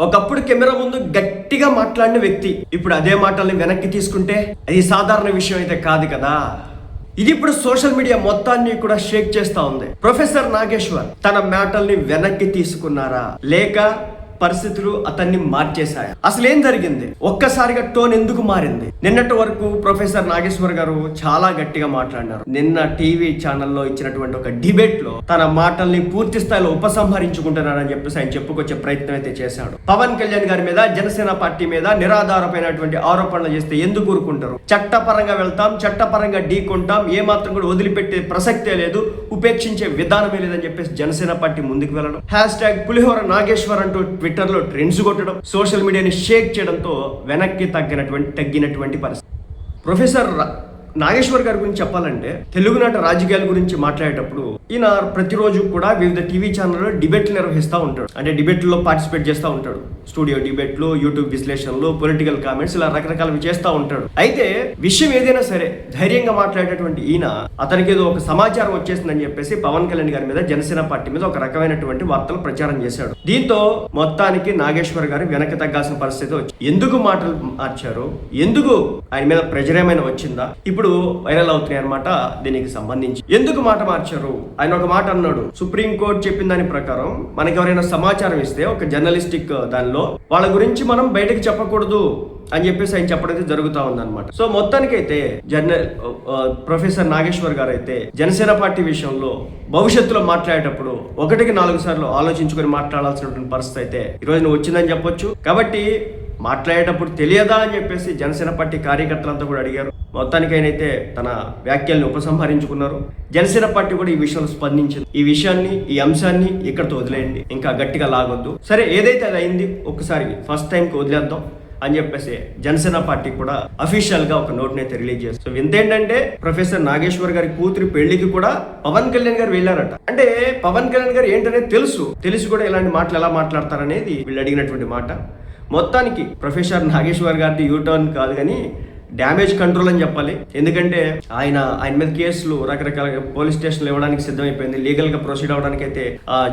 ఒకప్పుడు కెమెరా ముందు గట్టిగా మాట్లాడిన వ్యక్తి ఇప్పుడు అదే మాటల్ని వెనక్కి తీసుకుంటే అది సాధారణ విషయం అయితే కాదు కదా. ఇది ఇప్పుడు సోషల్ మీడియా మొత్తాన్ని కూడా షేక్ చేస్తా ఉంది. ప్రొఫెసర్ నాగేశ్వర్ తన మాటల్ని వెనక్కి తీసుకున్నారా లేక పరిస్థితులు అతన్ని మార్చేశాయి? అసలు ఏం జరిగింది? ఒక్కసారిగా టోన్ ఎందుకు మారింది? నిన్నటి వరకు ప్రొఫెసర్ నాగేశ్వర్ గారు చాలా గట్టిగా మాట్లాడినారు. నిన్న టీవీ ఛానల్లో ఇచ్చినటువంటి ఒక డిబేట్ లో తన మాటల్ని పూర్తి స్థాయిలో ఉపసంహరించుకుంటున్నారని చెప్పేసి ఆయన చెప్పుకొచ్చే ప్రయత్నం అయితే చేశాడు. పవన్ కళ్యాణ్ గారి మీద, జనసేన పార్టీ మీద నిరాధారమైనటువంటి ఆరోపణలు చేస్తే ఎందుకు ఊరుకుంటారు? చట్టపరంగా వెళ్తాం, చట్టపరంగా ఢీకొంటాం, ఏ మాత్రం కూడా వదిలిపెట్టే ప్రసక్తే లేదు, ఉపేక్షించే విధానమే లేదని చెప్పేసి జనసేన పార్టీ ముందుకు వెళ్ళడం, #పులిహోర నాగేశ్వర్ అంటూ ట్విట్టర్ లో ట్రెండ్స్ కొట్టడం, సోషల్ మీడియాని షేక్ చేయడంతో వెనక్కి తగ్గినటువంటి పరిస్థితి. ప్రొఫెసర్ నాగేశ్వర్ గారి గురించి చెప్పాలంటే తెలుగునాట రాజకీయాల గురించి మాట్లాడేటప్పుడు ఈయన ప్రతిరోజు కూడా వివిధ టీవీ ఛానల్లో డిబేట్లు నిర్వహిస్తూ ఉంటాడు. అంటే డిబేట్లో పార్టిసిపేట్ చేస్తూ ఉంటాడు. స్టూడియో డిబేట్లు, యూట్యూబ్ విశ్లేషణలు, పొలిటికల్ కామెంట్స్, ఇలా రకరకాలవి చేస్తూ ఉంటాడు. అయితే విషయం ఏదైనా సరే ధైర్యంగా మాట్లాడేటటువంటి ఈయన అతనికి ఏదో ఒక సమాచారం వచ్చేసిందని చెప్పేసి పవన్ కళ్యాణ్ గారి మీద, జనసేన పార్టీ మీద ఒక రకమైనటువంటి వార్తలు ప్రచారం చేశాడు. దీంతో మొత్తానికి నాగేశ్వర్ గారు వెనక్కి తగ్గాల్సిన పరిస్థితి వచ్చింది. ఎందుకు మాటలు మార్చారు? ఎందుకు ఆయన మీద ప్రెజర్ ఏమైనా వచ్చిందా? ఇప్పుడు వైరల్ అవుతున్నాయి అన్నమాట. దీనికి సంబంధించి ఎందుకు మాట మార్చారు? ఆయన ఒక మాట అన్నాడు, సుప్రీంకోర్టు చెప్పిన దాని ప్రకారం మనకి ఎవరైనా సమాచారం ఇస్తే ఒక జర్నలిస్టిక్ దానిలో వాళ్ళ గురించి మనం బయటకు చెప్పకూడదు అని చెప్పేసి ఆయన చెప్పడం జరుగుతూ ఉందన్నమాట. సో మొత్తానికైతే ప్రొఫెసర్ నాగేశ్వర్ గారు అయితే జనసేన పార్టీ విషయంలో భవిష్యత్తులో మాట్లాడేటప్పుడు 1కి 4 సార్లు ఆలోచించుకొని మాట్లాడాల్సినటువంటి పరిస్థితి అయితే ఈ రోజున వచ్చిందని చెప్పొచ్చు. కాబట్టి మాట్లాడేటప్పుడు తెలియదా అని చెప్పేసి జనసేన పార్టీ కార్యకర్తలంతా కూడా అడిగారు. మొత్తానికైతే తన వ్యాఖ్యల్ని ఉపసంహరించుకున్నారు. జనసేన పార్టీ కూడా ఈ విషయంలో స్పందించింది. ఈ అంశాన్ని ఇక్కడితో వదిలేయండి, ఇంకా గట్టిగా లాగొద్దు, సరే ఏదైతే అది అయింది ఒకసారి ఫస్ట్ టైంకి వదిలేద్దాం అని చెప్పేసి జనసేన పార్టీ కూడా అఫీషియల్ గా ఒక నోట్ అయితే రిలీజ్ చేస్తారు. సో ఇంతేంటంటే ప్రొఫెసర్ నాగేశ్వర్ గారి కూతురి పెళ్లికి కూడా పవన్ కళ్యాణ్ గారు వెళ్ళారట. అంటే పవన్ కళ్యాణ్ గారు ఏంటనేది తెలిసి కూడా ఇలాంటి మాటలు ఎలా మాట్లాడతారనేది వీళ్ళు అడిగినటువంటి మాట. మొత్తానికి ప్రొఫెసర్ నాగేశ్వర్ గారిది యూటర్న్ కాదు కానీ డ్యామేజ్ కంట్రోల్ అని చెప్పాలి. ఎందుకంటే ఆయన మీద కేసులు రకరకాల పోలీస్ స్టేషన్లు ఇవ్వడానికి సిద్ధమైపోయింది. లీగల్ గా ప్రొసీడ్ అవడానికి అయితే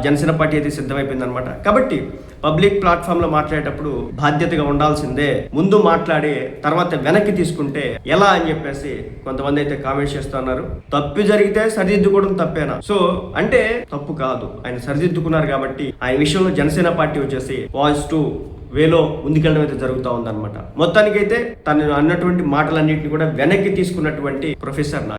జనసేన పార్టీ అయితే సిద్ధమైపోయింది అనమాట. కాబట్టి పబ్లిక్ ప్లాట్ఫామ్ లో మాట్లాడేటప్పుడు బాధ్యతగా ఉండాల్సిందే. ముందు మాట్లాడి తర్వాత వెనక్కి తీసుకుంటే ఎలా అని చెప్పేసి కొంతమంది అయితే కామెంట్స్ చేస్తున్నారు. తప్పు జరిగితే సరిదిద్దుకోవడం తప్పేనా? సో అంటే తప్పు కాదు, ఆయన సరిదిద్దుకున్నారు కాబట్టి ఆయన విషయంలో జనసేన పార్టీ వచ్చేసి పాజిటివ్ వేలో ముందుకెళ్ళడం అయితే జరుగుతూ ఉందన్నమాట. మొత్తానికైతే తను అన్నటువంటి మాటలన్నింటినీ కూడా వెనక్కి తీసుకున్నటువంటి ప్రొఫెసర్